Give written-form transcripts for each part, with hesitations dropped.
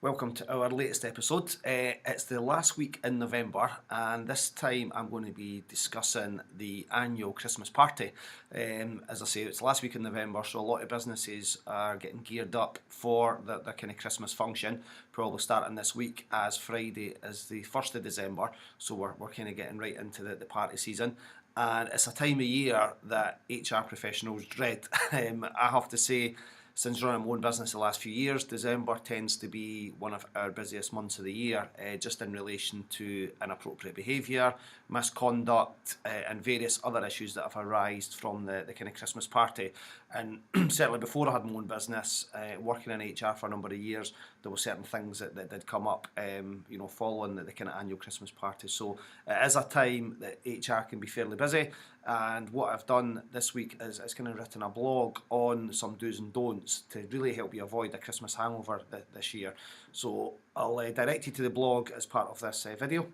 Welcome to our latest episode. It's the last week in November, and this time I'm going to be discussing the annual Christmas party. As I say, it's last week in November, so a lot of businesses are getting geared up for their kind of Christmas function, probably starting this week, as Friday is the 1st of December, so we're kind of getting right into the party season. And it's a time of year that HR professionals dread. I have to say, since running my own business the last few years, December tends to be one of our busiest months of the year, just in relation to inappropriate behaviour, misconduct, and various other issues that have arisen from the kind of Christmas party. And certainly before I had my own business, working in HR for a number of years, there were certain things that did come up, following the kind of annual Christmas party. So it is a time that HR can be fairly busy. And what I've done this week is kind of written a blog on some do's and don'ts to really help you avoid a Christmas hangover this year. So I'll direct you to the blog as part of this video.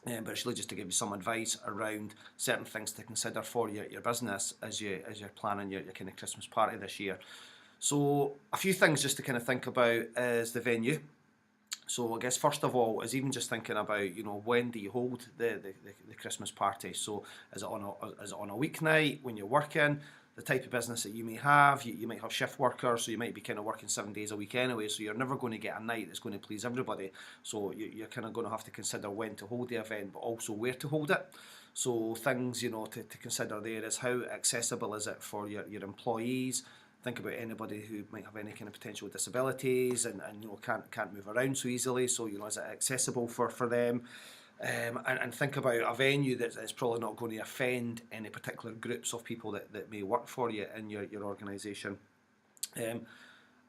But it's really just to give you some advice around certain things to consider for your business as you're planning your kind of Christmas party this year. So a few things just to kind of think about is the venue. So I guess first of all is even just thinking about, when do you hold the Christmas party? So is it on a weeknight when you're working? The type of business that you may have, you might have shift workers, so you might be kind of working 7 days a week anyway, so you're never going to get a night that's going to please everybody. So you're kind of going to have to consider when to hold the event, but also where to hold it. So things, to consider there is how accessible is it for your employees. Think about anybody who might have any kind of potential disabilities and can't move around so easily. So is it accessible for them? And think about a venue that's probably not going to offend any particular groups of people that may work for you in your organisation.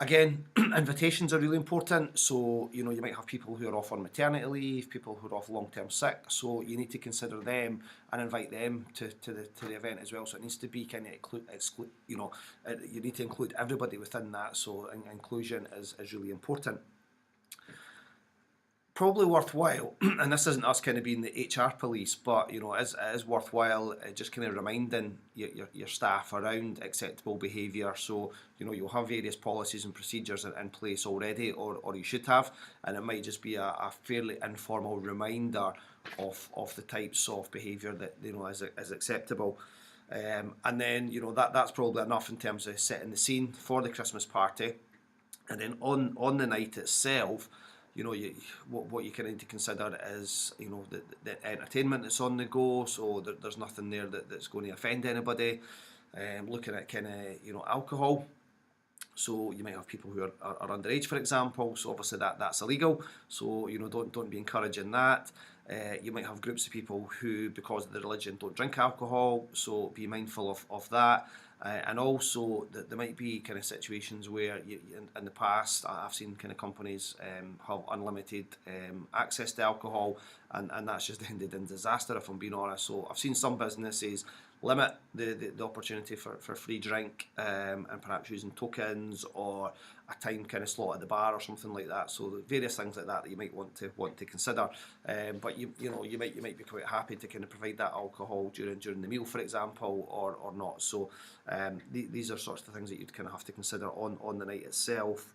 Again, invitations are really important. So, you might have people who are off on maternity leave, people who are off long-term sick. So you need to consider them and invite them to the event as well. So it needs to be kind of you need to include everybody within that. So inclusion is really important. Probably worthwhile, and this isn't us kind of being the HR police, but it is worthwhile just kind of reminding your staff around acceptable behaviour. So you'll have various policies and procedures in place already, or you should have, and it might just be a fairly informal reminder of the types of behaviour that is acceptable. And then that's probably enough in terms of setting the scene for the Christmas party, and then on the night itself. What you kind of need to consider is the entertainment that's on the go, so there's nothing there that's going to offend anybody. Looking at kind of alcohol, so you might have people who are underage, for example, so obviously that's illegal, so don't be encouraging that. You might have groups of people who, because of their religion, don't drink alcohol, so be mindful of that. And also there might be kind of situations where in the past I've seen kind of companies have unlimited access to alcohol, and that's just ended in disaster, if I'm being honest. So I've seen some businesses limit the opportunity for free drink, and perhaps using tokens or a time kind of slot at the bar or something like that. So various things like that you might want to consider. But you might be quite happy to kind of provide that alcohol during the meal, for example, or not. So these are sorts of things that you'd kind of have to consider on the night itself.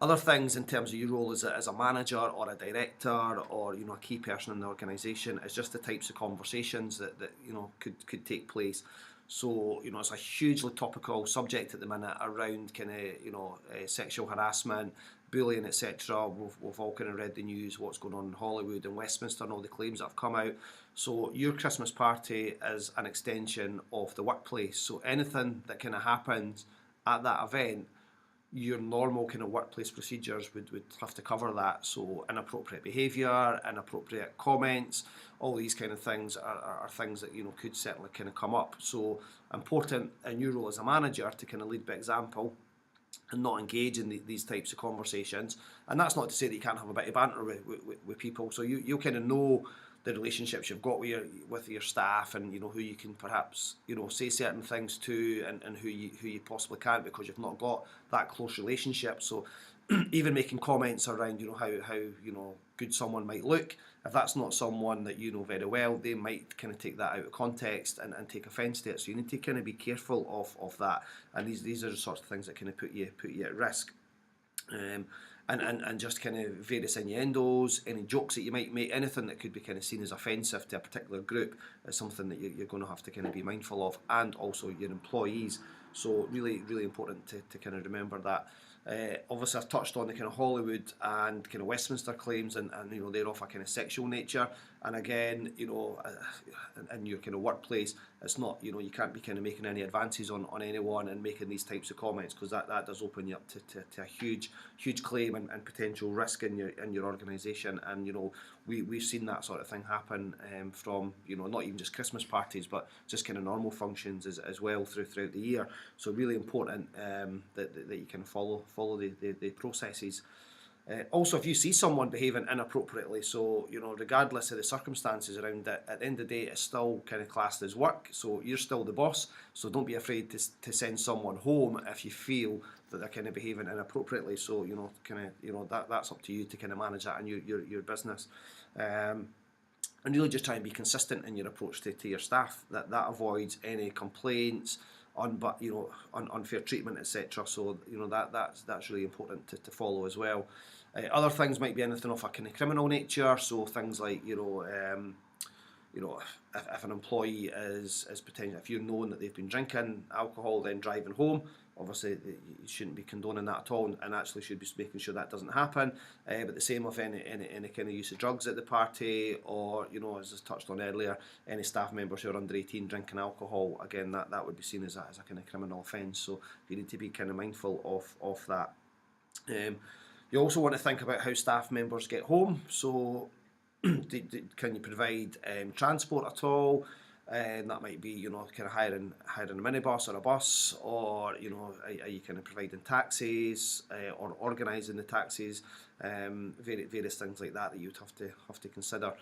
Other things in terms of your role as a manager or a director or a key person in the organisation is just the types of conversations that could take place. So it's a hugely topical subject at the minute around kind of sexual harassment, bullying, etc. We've all kind of read the news, what's going on in Hollywood and Westminster and all the claims that have come out. So your Christmas party is an extension of the workplace. So anything that kind of happens at that event, your normal kind of workplace procedures would have to cover that. So inappropriate behaviour, inappropriate comments, all these kind of things are things that could certainly kind of come up. So important in your role as a manager to kind of lead by example and not engage in these types of conversations. And that's not to say that you can't have a bit of banter with people. So you'll kind of know the relationships you've got with your staff, and who you can perhaps say certain things to, and who you possibly can't, because you've not got that close relationship. So even making comments around how good someone might look, if that's not someone that you know very well, they might kind of take that out of context and take offence to it. So you need to kind of be careful of that, and these are the sorts of things that kind of put you at risk. and just kind of various innuendos, any jokes that you might make, anything that could be kind of seen as offensive to a particular group is something that you're going to have to kind of be mindful of, and also your employees. So really, really important to kind of remember that. Obviously, I've touched on the kind of Hollywood and kind of Westminster claims, and you know, they're of a kind of sexual nature. And again, you know, in your kind of workplace, it's not, you know, you can't be kind of making any advances on anyone and making these types of comments, because that does open you up to a huge claim and potential risk in your organisation. And you know, we've seen that sort of thing happen from, you know, not even just Christmas parties, but just kind of normal functions as well throughout the year. So really important that you can follow the processes. Also, if you see someone behaving inappropriately, so you know, regardless of the circumstances around it, at the end of the day, it's still kind of classed as work. So you're still the boss. So don't be afraid to send someone home if you feel that they're kind of behaving inappropriately. So you know, kind of, you know, that's up to you to kind of manage that in your business. And really just try and be consistent in your approach to your staff. That avoids any complaints, unfair treatment, etc. So you know, that's really important to follow as well. Other things might be anything of a kind of criminal nature. So things like, you know, if an employee is potentially, if you're known that they've been drinking alcohol then driving home, obviously you shouldn't be condoning that at all, and actually should be making sure that doesn't happen. But the same with any kind of use of drugs at the party, or you know, as I touched on earlier, any staff members who are under 18 drinking alcohol, again that would be seen as a kind of criminal offence. So you need to be kind of mindful of that. You also want to think about how staff members get home. So can you provide transport at all? And that might be, you know, kind of hiring a minibus or a bus, or you know, are you kind of providing taxis or organising the taxis? Various things like that you'd have to consider.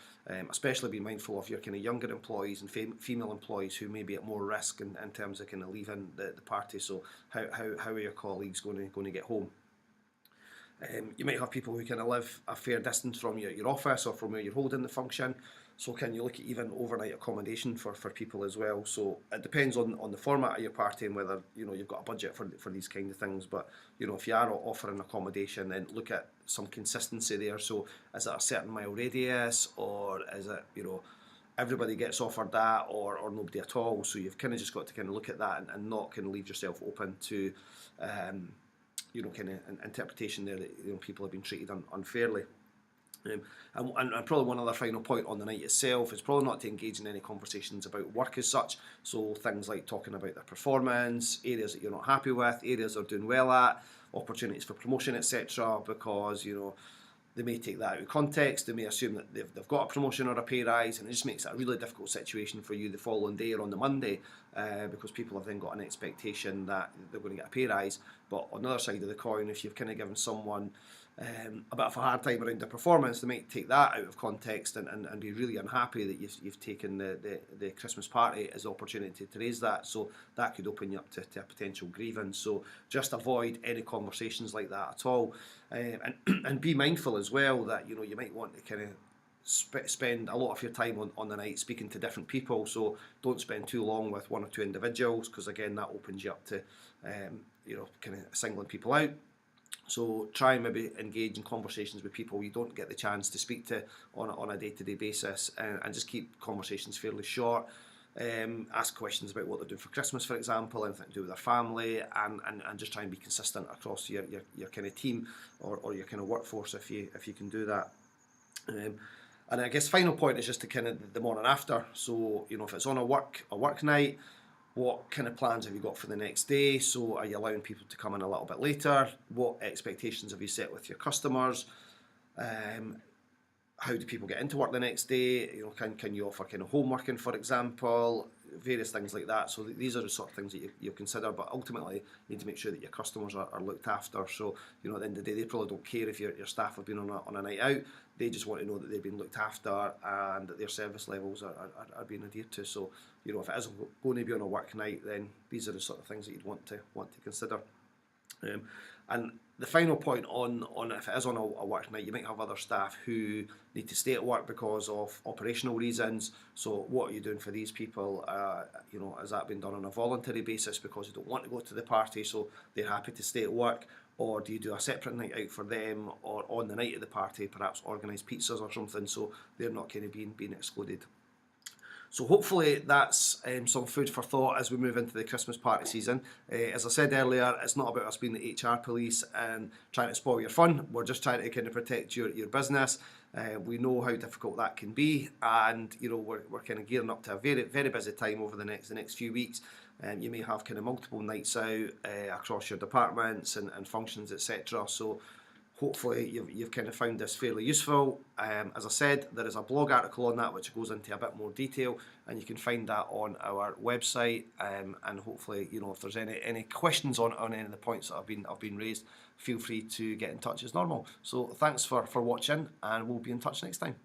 Especially be mindful of your kind of younger employees and female employees who may be at more risk in terms of kind of leaving the party. So how are your colleagues going to get home? You might have people who kind of live a fair distance from your office or from where you're holding the function. So can you look at even overnight accommodation for people as well? So it depends on the format of your party and whether, you know, you've got a budget for these kind of things. But you know, if you are offering accommodation, then look at some consistency there. So is it a certain mile radius, or is it, you know, everybody gets offered that, or nobody at all? So you've kind of just got to kind of look at that and not kind of leave yourself open to you know, kind of an interpretation there that, you know, people have been treated unfairly. And probably one other final point on the night itself is probably not to engage in any conversations about work as such. So things like talking about their performance, areas that you're not happy with, areas they're doing well at, opportunities for promotion, etc. Because, you know, they may take that out of context. They may assume that they've got a promotion or a pay rise, and it just makes it a really difficult situation for you the following day or on the Monday, because people have then got an expectation that they're going to get a pay rise. But on the other side of the coin, if you've kind of given someone a bit of a hard time around their performance, they might take that out of context and be really unhappy that you've taken the Christmas party as an opportunity to raise that. So that could open you up to a potential grievance. So just avoid any conversations like that at all, and be mindful as well that, you know, you might want to kind of spend a lot of your time on the night speaking to different people. So don't spend too long with one or two individuals, because again that opens you up to you know, kind of singling people out. So try and maybe engage in conversations with people you don't get the chance to speak to on a day-to-day basis, and just keep conversations fairly short. Ask questions about what they're doing for Christmas, for example, anything to do with their family, and just try and be consistent across your kind of team or your kind of workforce if you can do that. And I guess final point is just to kind of the morning after. So, you know, if it's on a work night, what kind of plans have you got for the next day? So are you allowing people to come in a little bit later? What expectations have you set with your customers? How do people get into work the next day? You know, can you offer kind of home working, for example? Various things like that. So these are the sort of things that you'll consider, but ultimately you need to make sure that your customers are looked after. So, you know, at the end of the day, they probably don't care if your staff have been on a night out. They just want to know that they've been looked after and that their service levels are being adhered to. So, you know, if it is going to be on a work night, then these are the sort of things that you'd want to consider. And the final point on if it is on a work night, you might have other staff who need to stay at work because of operational reasons. So what are you doing for these people? You know, has that been done on a voluntary basis because they don't want to go to the party, so they're happy to stay at work? or do you do a separate night out for them, or on the night of the party perhaps organise pizzas or something, so they're not kind of being excluded. So hopefully that's some food for thought as we move into the Christmas party season. As I said earlier, it's not about us being the HR police and trying to spoil your fun. We're just trying to kind of protect your business. We know how difficult that can be, and we're kind of gearing up to a very, very busy time over the next few weeks. And you may have kind of multiple nights out across your departments and functions, etc. So hopefully you've kind of found this fairly useful. As I said, there is a blog article on that which goes into a bit more detail, and you can find that on our website. And hopefully, if there's any questions on any of the points that have been raised, feel free to get in touch as normal. So thanks for watching, and we'll be in touch next time.